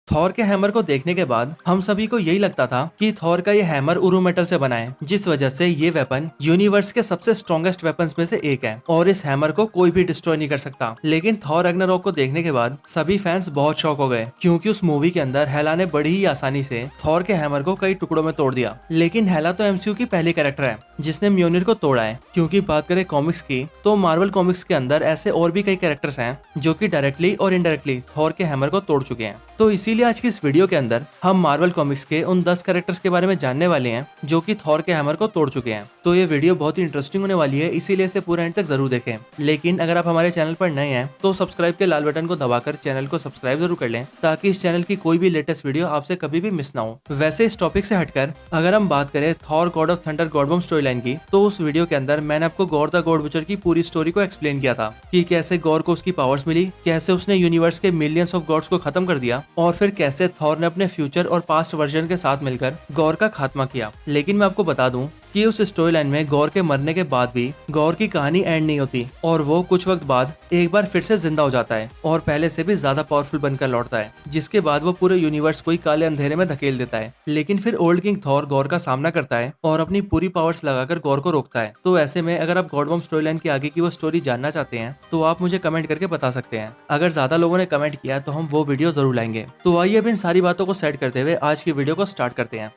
Thor के hammer को देखने के बाद हम सभी को यही लगता था कि थॉर का ये हैमर उरु मेटल से बना है, जिस वजह से ये वेपन यूनिवर्स के सबसे स्ट्रॉन्गेस्ट वेपन्स में से एक है और इस हैमर को कोई भी डिस्ट्रॉय नहीं कर सकता। लेकिन थॉर रैग्नारोक को देखने के बाद सभी फैंस बहुत शॉक हो गए, क्योंकि उस मूवी के अंदर हेला ने बड़ी ही आसानी से थॉर के हैमर को कई टुकड़ों में तोड़ दिया। लेकिन हेला तो एमसीयू की पहली कैरेक्टर है जिसने म्योनिर को तोड़ा है। क्योंकि बात करें कॉमिक्स की, तो मार्वल कॉमिक्स के अंदर ऐसे और भी कई कैरेक्टर्स हैं जो कि डायरेक्टली और इनडायरेक्टली थॉर के हैमर को तोड़ चुके हैं। तो इसीलिए आज की इस वीडियो के अंदर हम मार्वल कॉमिक्स के उन 10 कैरेक्टर्स के बारे में जानने वाले हैं जो कि थॉर के हैमर को तोड़ चुके हैं। तो ये वीडियो बहुत ही इंटरेस्टिंग होने वाली है, इसीलिए इसे पूरा एंड तक जरूर देखें। लेकिन अगर आप हमारे चैनल पर नए हैं तो सब्सक्राइब के लाल बटन को दबाकर चैनल को सब्सक्राइब जरूर कर लें, ताकि इस चैनल की कोई भी लेटेस्ट वीडियो आपसे कभी भी मिस ना हो। वैसे इस टॉपिक से हटकर अगर हम बात करें Thor God of thunder God bomb story line की, तो उस वीडियो के अंदर मैंने आपको गॉर द गॉड बुचर की पूरी स्टोरी को एक्सप्लेन किया था कि कैसे गॉर को उसकी पावर्स मिली, कैसे उसने यूनिवर्स के मिलियंस ऑफ गॉड्स को खत्म कर दिया और फिर कैसे थॉर ने अपने फ्यूचर और पास्ट वर्जन के साथ मिलकर गॉर का खात्मा किया। लेकिन मैं आपको बता दूं कि उस स्टोरी लाइन में गॉर के मरने के बाद भी गॉर की कहानी एंड नहीं होती और वो कुछ वक्त बाद एक बार फिर से जिंदा हो जाता है और पहले से भी ज्यादा पावरफुल बनकर लौटता है, जिसके बाद वो पूरे यूनिवर्स को ही काले अंधेरे में धकेल देता है। लेकिन फिर ओल्ड किंग थॉर गॉर का सामना करता है और अपनी पूरी पावर्स लगाकर गॉर को रोकता है। तो ऐसे में अगर आप गॉड बॉम्ब स्टोरी लाइन की आगे की वो स्टोरी जानना चाहते हैं तो आप मुझे कमेंट करके बता सकते हैं। अगर ज्यादा लोगों ने कमेंट किया तो हम वो वीडियो जरूर लाएंगे। तो आइए अब इन सारी बातों को सेट करते हुए आज की वीडियो को स्टार्ट करते हैं।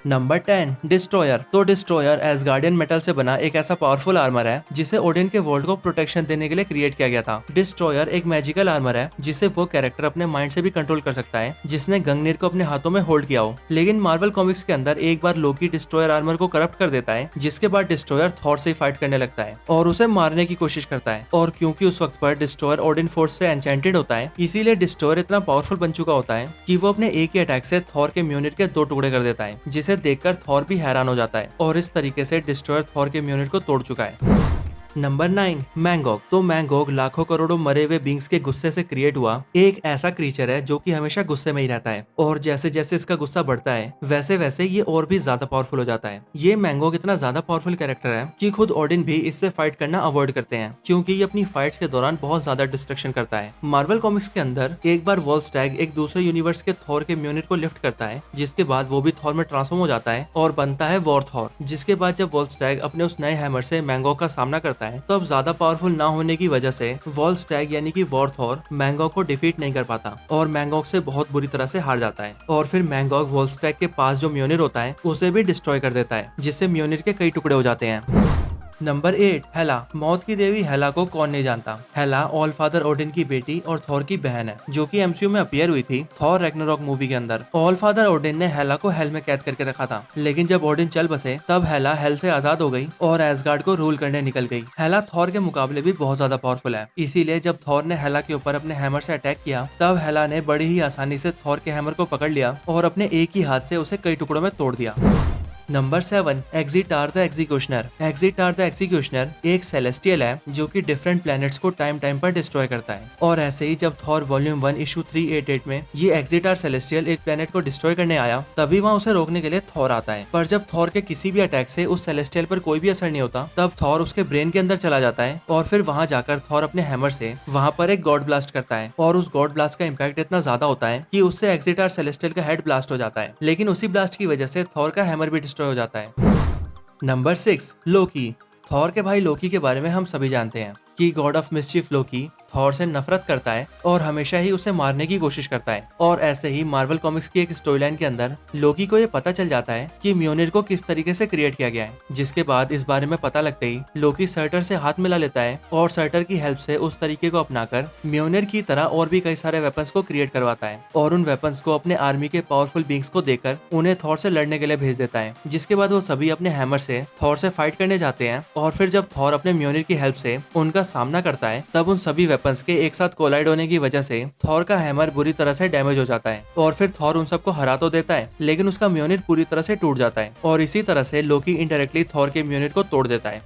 Number 10 destroyer. तो डिस्ट्रॉयर एसगार्डियन मेटल से बना एक ऐसा पावरफुल आर्मर है जिसे ओडिन के वर्ल्ड को प्रोटेक्शन देने के लिए क्रिएट किया गया था। डिस्ट्रॉयर एक मैजिकल आर्मर है जिसे वो कैरेक्टर अपने माइंड से भी कंट्रोल कर सकता है जिसने गंगनीर को अपने हाथों में होल्ड किया हो। लेकिन मार्वल कॉमिक्स के अंदर एक बार लोकी डिस्ट्रॉयर आर्मर को करप्ट कर देता है, जिसके बाद डिस्ट्रॉयर थॉर से फाइट करने लगता है और उसे मारने की कोशिश करता है। और क्योंकि उस वक्त पर डिस्ट्रॉयर ओडिन फोर्स से एन्चेंटेड होता है, इसीलिए डिस्ट्रॉयर इतना पावरफुल बन चुका होता है कि वो अपने एक ही अटैक से थॉर के म्योनिर के 2 टुकड़े कर देता है, जिसे देखकर थॉर भी हैरान हो जाता है और इस तरीके से डिस्ट्रॉयर थॉर के म्योनिर को तोड़ चुका है। नंबर 9 मैंगॉग। तो मैंगॉग लाखों करोड़ों मरे हुए बींग्स के गुस्से से क्रिएट हुआ एक ऐसा क्रीचर है जो कि हमेशा गुस्से में ही रहता है और जैसे जैसे इसका गुस्सा बढ़ता है वैसे वैसे ये और भी ज्यादा पावरफुल हो जाता है। ये मैंगॉग इतना ज्यादा पावरफुल कैरेक्टर है कि खुद ओडिन भी इससे फाइट करना अवॉइड करते हैं, क्योंकि ये अपनी फाइट्स के दौरान बहुत ज्यादा डिस्ट्रक्शन करता है। मार्वल कॉमिक्स के अंदर एक बार वॉल्स्टैग एक दूसरे यूनिवर्स के थॉर के म्योनिर को लिफ्ट करता है, जिसके बाद वो भी थॉर में ट्रांसफॉर्म हो जाता है और बनता है वॉर थॉर। जिसके बाद जब वॉल्स्टैग अपने उस नए हैमर से मैंगॉग का सामना करता है, तो अब ज्यादा पावरफुल ना होने की वजह से वॉल्स्टैग यानी कि वॉर थॉर मैंगॉग को डिफीट नहीं कर पाता और मैंगॉग से बहुत बुरी तरह से हार जाता है। और फिर मैंगॉग वॉल्स्टैग के पास जो म्योनिर होता है उसे भी डिस्ट्रॉय कर देता है, जिससे म्योनिर के कई टुकड़े हो जाते हैं। नंबर 8 हेला। मौत की देवी हेला को कौन नहीं जानता। हेला ऑल फादर ओडिन की बेटी और थॉर की बहन है, जो कि एमसीयू में अपीयर हुई थी थॉर रैग्नारोक मूवी के अंदर। ऑल फादर ओडिन ने हेला को हेल में कैद करके रखा था, लेकिन जब ओडिन चल बसे तब हेला हेल से आजाद हो गई और एसगार्ड को रूल करने निकल गई। हेला थॉर के मुकाबले भी बहुत ज्यादा पावरफुल है, इसीलिए जब थॉर ने हेला के ऊपर अपने हैमर से अटैक किया तब हेला ने बड़ी ही आसानी से थॉर के हैमर को पकड़ लिया और अपने एक ही हाथ से उसे कई टुकड़ों में तोड़ दिया। Number 7 Exitar the executioner. Exitar the executioner एक सेलेस्टियल है जो कि डिफरेंट प्लैनेट्स को टाइम टाइम पर डिस्ट्रॉय करता है। और ऐसे ही जब थॉर वॉल्यूम 1 इशू 388 में ये एग्जीटार सेलेस्टियल एक प्लैनेट को डिस्ट्रॉय करने आया, तभी वहाँ उसे रोकने के लिए थॉर आता है। पर जब थॉर के किसी भी अटैक से उस सेलेस्टियल पर कोई भी असर नहीं होता, तब थॉर उसके ब्रेन के अंदर चला जाता है और फिर वहाँ जाकर थॉर अपने हैमर से वहाँ पर एक गॉड ब्लास्ट करता है और उस गॉड ब्लास्ट का इम्पैक्ट इतना ज्यादा होता है कि उससे एग्जीटार सेलेस्टियल का हेड ब्लास्ट हो जाता है। लेकिन उसी ब्लास्ट की वजह से थॉर का हैमर भी डिस्ट्रॉय हो जाता है। नंबर 6 लोकी। थॉर के भाई लोकी के बारे में हम सभी जानते हैं कि God of mischief Loki Thor से नफरत करता है और हमेशा ही उसे मारने की कोशिश करता है। और ऐसे ही मार्वल कॉमिक्स की एक स्टोरी लाइन के अंदर लोकी को ये पता चल जाता है कि म्योनिर को किस तरीके से क्रिएट किया गया है, जिसके बाद इस बारे में पता लगते ही लोकी सर्टर से हाथ मिला लेता है और सर्टर की हेल्प से उस तरीके को अपनाकर म्योनिर की तरह और भी कई सारे वेपन्स को क्रिएट करवाता है और उन वेपन्स को अपने आर्मी के पावरफुल बींग्स को देकर उन्हें थॉर से लड़ने के लिए भेज देता है। जिसके बाद वो सभी अपने हैमर से थॉर से फाइट करने जाते हैं और फिर जब थॉर अपने म्योनिर की हेल्प से उनका सामना करता है, तब उन सभी वेपन्स के एक साथ कोलाइड होने की वजह से थॉर का हैमर बुरी तरह से डैमेज हो जाता है और फिर थॉर उन सबको हरा तो देता है, लेकिन उसका म्योनिर पूरी तरह से टूट जाता है और इसी तरह से लोकी इनडायरेक्टली थॉर के म्योनिर को तोड़ देता है।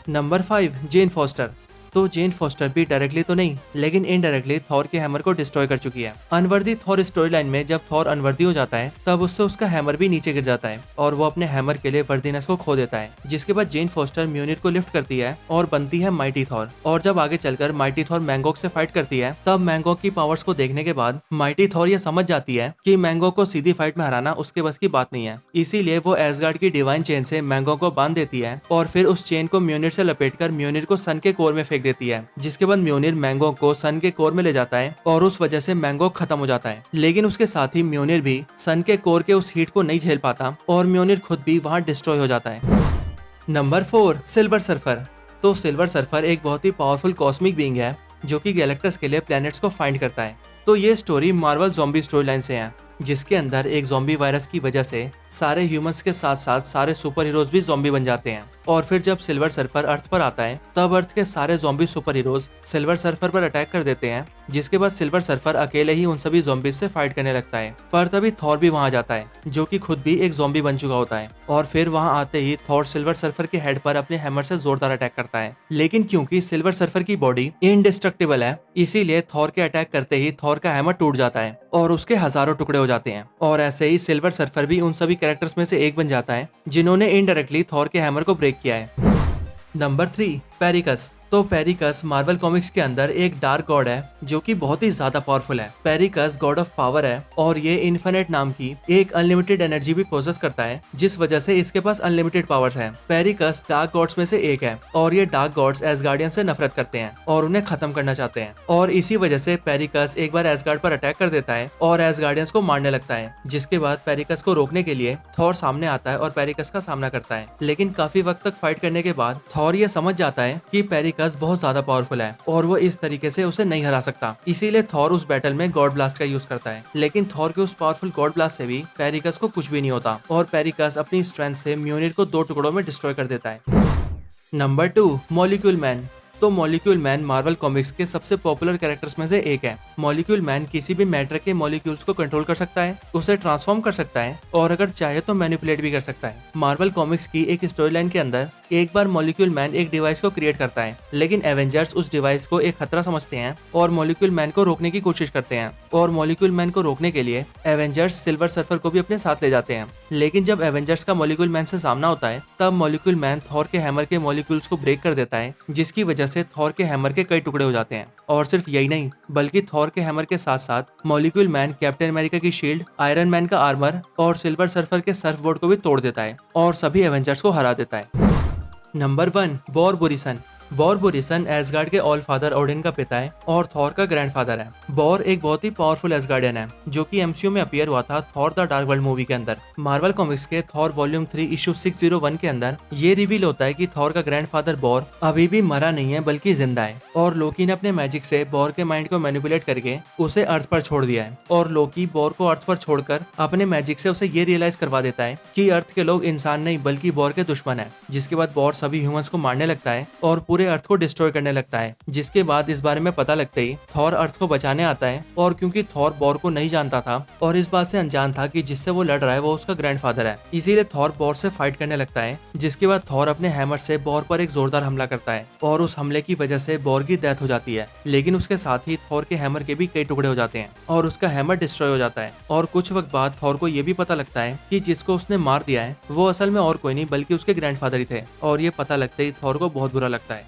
नंबर 5 जेन फॉस्टर। तो जेन फोस्टर भी डायरेक्टली तो नहीं लेकिन इनडायरेक्टली थॉर के हैमर को डिस्ट्रॉय कर चुकी है। अनवर्दी थॉर स्टोरी लाइन में जब थॉर अनवर्दी हो जाता है तब उससे उसका हैमर भी नीचे गिर जाता है और वो अपने हैमर के लिए वर्दीनेस को खो देता है, जिसके बाद जेन फोस्टर म्यूनिर को लिफ्ट करती है और बनती है माइटी थॉर। और जब आगे चलकर माइटी थॉर मैंगोक से फाइट करती है तब मैंगोक की पावर्स को देखने के बाद माइटी थॉर ये समझ जाती है कि मैंगोक को सीधी फाइट में हराना उसके बस की बात नहीं है। इसीलिए वो एसगार्ड की डिवाइन चेन से मैंगोक को बांध देती है और फिर उस चेन को म्यूनिर से लपेटकर म्यूनिर को सन के कोर में फेंक देती है, जिसके बाद म्यूनिर मैंगोक को सन के कोर में ले जाता है और उस वजह से मैंगोक खत्म हो जाता है। लेकिन उसके साथ ही म्यूनिर भी सन के कोर के उस हीट को नहीं झेल पाता और म्यूनिर खुद भी वहां डिस्ट्रॉय हो जाता है। Number 4, silver surfer. तो सिल्वर सर्फर एक बहुत ही पावरफुल कॉस्मिक बीइंग है जो कि गैलेक्टस के लिए प्लैनेट्स को फाइंड करता है। तो ये story Marvel zombie story line से है, जिसके अंदर एक ज़ॉम्बी वायरस की वजह से सारे ह्यूमंस के साथ साथ सारे सुपर हीरोज भी ज़ॉम्बी बन जाते हैं। और फिर जब सिल्वर सर्फर अर्थ पर आता है तब अर्थ के सारे zombie super heroes silver surfer पर अटैक कर देते हैं, जिसके बाद सिल्वर सर्फर अकेले ही उन सभी ज़ॉम्बीज से फाइट करने लगता है। पर तभी थॉर भी वहां जाता है जो कि खुद भी एक ज़ॉम्बी बन चुका होता है और फिर वहां आते ही थॉर सिल्वर सर्फर के हेड पर अपने हैमर से जोरदार अटैक करता है। लेकिन क्योंकि सिल्वर सर्फर की बॉडी इनडिस्ट्रक्टिबल है इसीलिए थॉर के अटैक करते ही थॉर का हैमर टूट जाता है और उसके हजारों टुकड़े हो जाते हैं। और ऐसे ही सिल्वर सर्फर भी उन सभी कैरेक्टर्स में से एक बन जाता है जिन्होंने इनडायरेक्टली थॉर के हैमर को ब्रेक किया है। नंबर 3, पेरिकस। तो पेरिकस मार्वल कॉमिक्स के अंदर एक डार्क गॉड है जो कि बहुत ही ज्यादा पावरफुल है। पेरिकस गॉड ऑफ पावर है और ये इन्फिनिट नाम की एक अनलिमिटेड एनर्जी भी प्रोसेस करता है, जिस वजह से इसके पास अनलिमिटेड पावर्स हैं। पेरिकस डार्क गॉड्स में से एक है और ये डार्क गॉड्स एसगार्डियन से नफरत करते हैं और उन्हें खत्म करना चाहते हैं। और इसी वजह से पेरिकस एक बार एसगार्ड पर अटैक कर देता है और एसगार्डियंस को मारने लगता है, जिसके बाद पेरिकस को रोकने के लिए थॉर सामने आता है और पेरिकस का सामना करता है। लेकिन काफी वक्त तक फाइट करने के बाद थॉर ये समझ जाता है कि पेरिकस बहुत ज्यादा पावरफुल है और वो इस तरीके से उसे नहीं हरा सकता। इसीलिए थॉर उस बैटल में गॉड ब्लास्ट का यूज करता है। लेकिन थॉर के उस पावरफुल गॉड ब्लास्ट से भी पेरिकस को कुछ भी नहीं होता और पेरिकस अपनी स्ट्रेंथ से म्यूनिर को 2 टुकड़ों में डिस्ट्रॉय कर देता है। Number 2, molecule man. तो मॉलिक्यूल मैन मार्वल कॉमिक्स के सबसे पॉपुलर कैरेक्टर्स में से एक है। मॉलिक्यूल मैन किसी भी मैटर के मॉलिक्यूल्स को कंट्रोल कर सकता है, उसे ट्रांसफॉर्म कर सकता है और अगर चाहे तो मैनिपुलेट भी कर सकता है। मार्वल कॉमिक्स की एक स्टोरी लाइन के अंदर एक बार मॉलिक्यूल मैन एक डिवाइस को क्रिएट करता है, लेकिन एवेंजर्स उस डिवाइस को एक खतरा समझते हैं और मॉलिक्यूल मैन को रोकने की कोशिश करते हैं। और मॉलिक्यूल मैन को रोकने के लिए एवेंजर्स सिल्वर सर्फर को भी अपने साथ ले जाते हैं। लेकिन जब एवेंजर्स का मॉलिक्यूल मैन से सामना होता है तब मॉलिक्यूल मैन थॉर के हैमर के मॉलिक्यूल्स को ब्रेक कर देता है, जिसकी वजह से थॉर के हैमर के कई टुकड़े हो जाते हैं। और सिर्फ यही नहीं बल्कि थॉर के हैमर के साथ साथ मॉलिक्यूल मैन कैप्टन अमेरिका की शील्ड, आयरन मैन का आर्मर और सिल्वर सर्फर के सर्फ बोर्ड को भी तोड़ देता है और सभी एवेंजर्स को हरा देता है। नंबर 1, बॉर बुरिसन। बॉर बुरिसन एसगार्ड के ऑल फादर ओडिन का पिता है और थॉर का ग्रैंडफादर है। बॉर एक बहुत ही पावरफुल एसगार्डियन है जो कि एमसीयू में अपीयर हुआ था Thor the dark world movie के अंदर। मार्वल कॉमिक्स के थॉर वॉल्यूम 3 इशू 601 के अंदर ये रिवील होता है कि थॉर का ग्रैंडफादर बॉर अभी भी मरा नहीं है बल्कि जिंदा है और लोकी ने अपने मैजिक से बॉर के माइंड को मैनिपुलेट करके उसे अर्थ पर छोड़ दिया है। और लोकी बॉर को अर्थ पर छोड़कर अपने मैजिक से उसे ये रियलाइज करवा देता है कि अर्थ के लोग इंसान नहीं बल्कि बॉर के दुश्मन है, जिसके बाद बॉर सभी ह्यूमंस को मारने लगता है और पूरे अर्थ को डिस्ट्रॉय करने लगता है। जिसके बाद इस बारे में पता लगते ही थॉर अर्थ को बचाने आता है और क्योंकि थॉर बॉर को नहीं जानता था और इस बात से अनजान था कि जिससे वो लड़ रहा है वो उसका ग्रैंडफादर है, इसीलिए थॉर बॉर से फाइट करने लगता है। जिसके बाद थॉर अपने हैमर से बॉर पर एक जोरदार हमला करता है और उस हमले की वजह से बॉर की डेथ हो जाती है। लेकिन उसके साथ ही थॉर के हैमर के भी कई टुकड़े हो जाते हैं और उसका हैमर डिस्ट्रॉय हो जाता है। और कुछ वक्त बाद थॉर को ये भी पता लगता है कि जिसको उसने मार दिया है वो असल में और कोई नहीं बल्कि उसके ग्रैंडफादर ही थे और ये पता लगते ही थॉर को बहुत बुरा लगता है।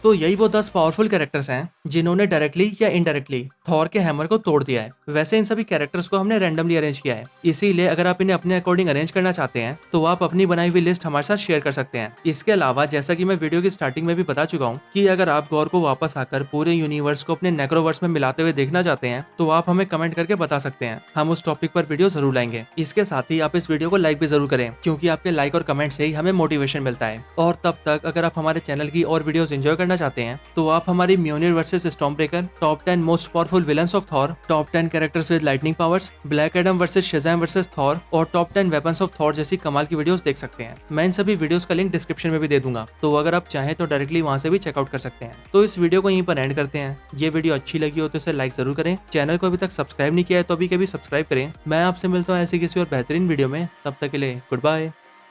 तो यही वो 10 पावरफुल कैरेक्टर्स हैं जिन्होंने डायरेक्टली या इनडायरेक्टली थॉर के हैमर को तोड़ दिया है। वैसे इन सभी कैरेक्टर्स को हमने रैंडमली अरेंज किया है, इसीलिए अगर आप इन्हें अपने अकॉर्डिंग अरेंज करना चाहते हैं तो आप अपनी बनाई हुई लिस्ट हमारे साथ शेयर कर सकते हैं। इसके अलावा जैसा कि मैं वीडियो की स्टार्टिंग में भी बता चुका हूँ कि अगर आप गौर को वापस आकर पूरे यूनिवर्स को अपने नेक्रोवर्स में मिलाते हुए देखना चाहते हैं तो आप हमें कमेंट करके बता सकते हैं, हम उस टॉपिक पर वीडियो जरूर लाएंगे। इसके साथ ही आप इस वीडियो को लाइक भी जरूर करें क्योंकि आपके लाइक और कमेंट से ही हमें मोटिवेशन मिलता है। और तब तक अगर आप हमारे चैनल की और वीडियोस एंजॉय करना चाहते हैं तो आप हमारी म्योनिर versus Stormbreaker, top 10 most powerful villains of Thor, top 10 characters with lightning powers, Black Adam versus Shazam versus Thor और टॉप 10 वेपन्स ऑफ थॉर जैसी कमाल की वीडियोस देख सकते हैं। मैं इन सभी वीडियोस का लिंक डिस्क्रिप्शन में भी दे दूंगा, तो अगर आप चाहें तो डायरेक्टली वहां से भी चेकआउट कर सकते हैं। तो इस वीडियो को यहीं पर एंड करते हैं। ये वीडियो अच्छी लगी हो तो इसे लाइक जरूर करें, चैनल को अभी तक सब्सक्राइब नहीं किया है तो अभी कभी सब्सक्राइब करें। मैं आपसे मिलता हूँ ऐसी किसी और बेहतरीन वीडियो में, तब तक के लिए गुड बाय।